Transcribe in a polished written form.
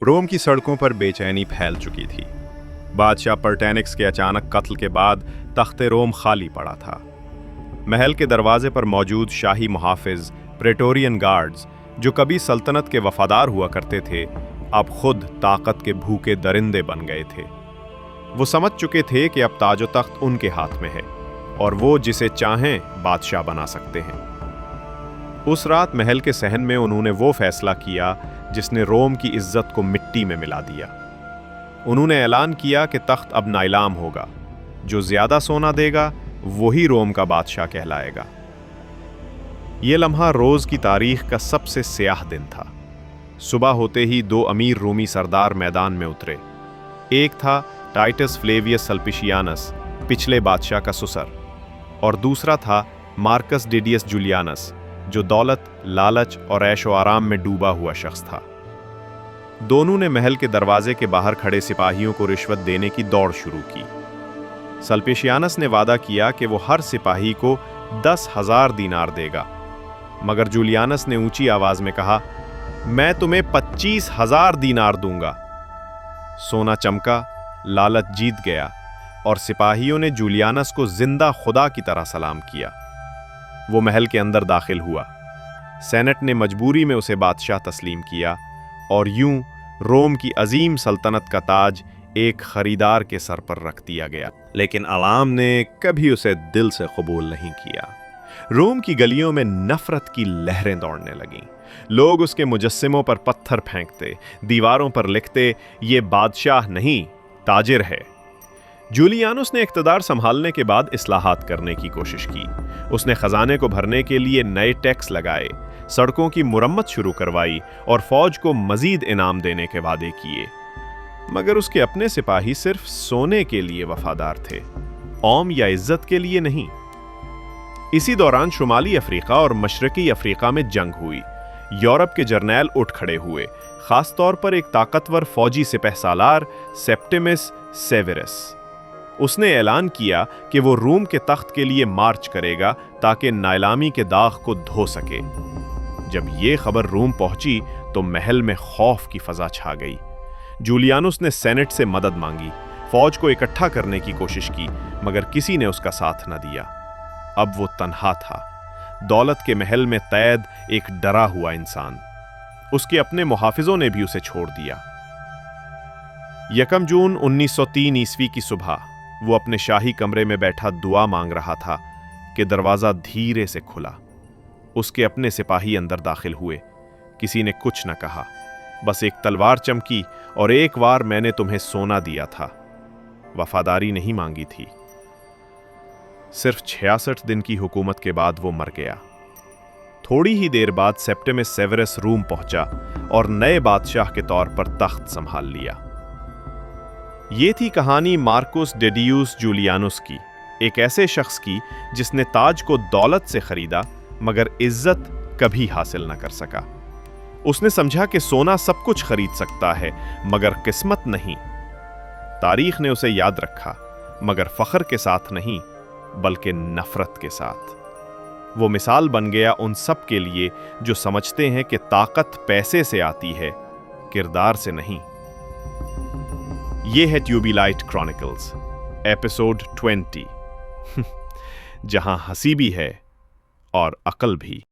रोम की सड़कों पर बेचैनी फैल चुकी थी। बादशाह पर्टेनिक्स के अचानक कत्ल के बाद तख्ते रोम खाली पड़ा था। महल के दरवाजे पर मौजूद शाही मुहाफिज प्रेटोरियन गार्ड्स, जो कभी सल्तनत के वफादार हुआ करते थे, अब खुद ताकत के भूखे दरिंदे बन गए थे। वो समझ चुके थे कि अब ताजो तख्त उनके हाथ में है और वो जिसे चाहें बादशाह बना सकते हैं। उस रात महल के सहन में उन्होंने वो फैसला किया जिसने रोम की इज्जत को मिट्टी में मिला दिया। उन्होंने ऐलान किया कि तख्त अब नाइलाम होगा। जो ज्यादा सोना देगा वही रोम का बादशाह कहलाएगा। ये लम्हा रोज की तारीख का सबसे स्याह दिन था। सुबह होते ही दो अमीर रोमी सरदार मैदान में उतरे। एक था टाइटस फ्लेवियस सल्पिशियानस, पिछले बादशाह का सुसर, और दूसरा था मार्कस डिडियस जूलियानस, जो दौलत, लालच और ऐशो आराम में डूबा हुआ शख्स था। दोनों ने महल के दरवाजे के बाहर खड़े सिपाहियों को रिश्वत देने की दौड़ शुरू की। सल्पिशियानस ने वादा किया कि वो हर सिपाही को 10,000 दीनार देगा, मगर जूलियानस ने ऊंची आवाज में कहा, मैं तुम्हें 25,000 दीनार दूंगा। सोना चमका, लालच जीत गया और सिपाहियों ने जूलियानस को जिंदा खुदा की तरह सलाम किया। वो महल के अंदर दाखिल हुआ। सेनेट ने मजबूरी में उसे बादशाह तस्लीम किया और यूं रोम की अजीम सल्तनत का ताज एक खरीदार के सर पर रख दिया गया। लेकिन अवाम ने कभी उसे दिल से कबूल नहीं किया। रोम की गलियों में नफरत की लहरें दौड़ने लगीं। लोग उसके मुजस्सिमों पर पत्थर फेंकते, दीवारों पर लिखते, ये बादशाह नहीं, ताजिर है। जूलियानुस ने इख्तिदार संभालने के बाद इस्लाहात करने की कोशिश की। उसने खजाने को भरने के लिए नए टैक्स लगाए, सड़कों की मुरम्मत शुरू करवाई और फौज को मजीद इनाम देने के वादे किए। मगर उसके अपने सिपाही सिर्फ सोने के लिए वफादार थे, कौम या इज्जत के लिए नहीं। इसी दौरान शुमाली अफ्रीका और मशरकी अफ्रीका में जंग हुई। यूरोप के जर्नैल उठ खड़े हुए, खास तौर पर एक ताकतवर फौजी सिपहसालार सेप्टिमिस सेवेरस। उसने ऐलान किया कि वो रोम के तख्त के लिए मार्च करेगा ताकि नाइलामी के दाग को धो सके। जब ये खबर रोम पहुंची तो महल में खौफ की फजा छा गई। जूलियानुस ने सेनेट से मदद मांगी, फौज को इकट्ठा करने की कोशिश की, मगर किसी ने उसका साथ न दिया। अब वो तन्हा था, दौलत के महल में कैद एक डरा हुआ इंसान। उसके अपने मुहाफिजों ने भी उसे छोड़ दिया। 1 जून 1903 ईस्वी की सुबह वो अपने शाही कमरे में बैठा दुआ मांग रहा था कि दरवाजा धीरे से खुला। उसके अपने सिपाही अंदर दाखिल हुए। किसी ने कुछ न कहा, बस एक तलवार चमकी और एक बार मैंने तुम्हें सोना दिया था। वफादारी नहीं मांगी थी। सिर्फ 66 दिन की हुकूमत के बाद वो मर गया। थोड़ी ही देर बाद सेप्टिमिस सेवेरस रोम पहुंचा और नए बादशाह के तौर पर तख्त संभाल लिया। ये थी कहानी मार्कस डिडियस जूलियानुस की, एक ऐसे शख्स की जिसने ताज को दौलत से खरीदा मगर इज्जत कभी हासिल न कर सका। उसने समझा कि सोना सब कुछ खरीद सकता है मगर किस्मत नहीं। तारीख ने उसे याद रखा, मगर फख्र के साथ नहीं बल्कि नफरत के साथ। वो मिसाल बन गया उन सब के लिए जो समझते हैं कि ताकत पैसे से आती है, किरदार से नहीं। ये है ट्यूबलाइट क्रॉनिकल्स, एपिसोड 20 जहां हंसी भी है और अक्ल भी।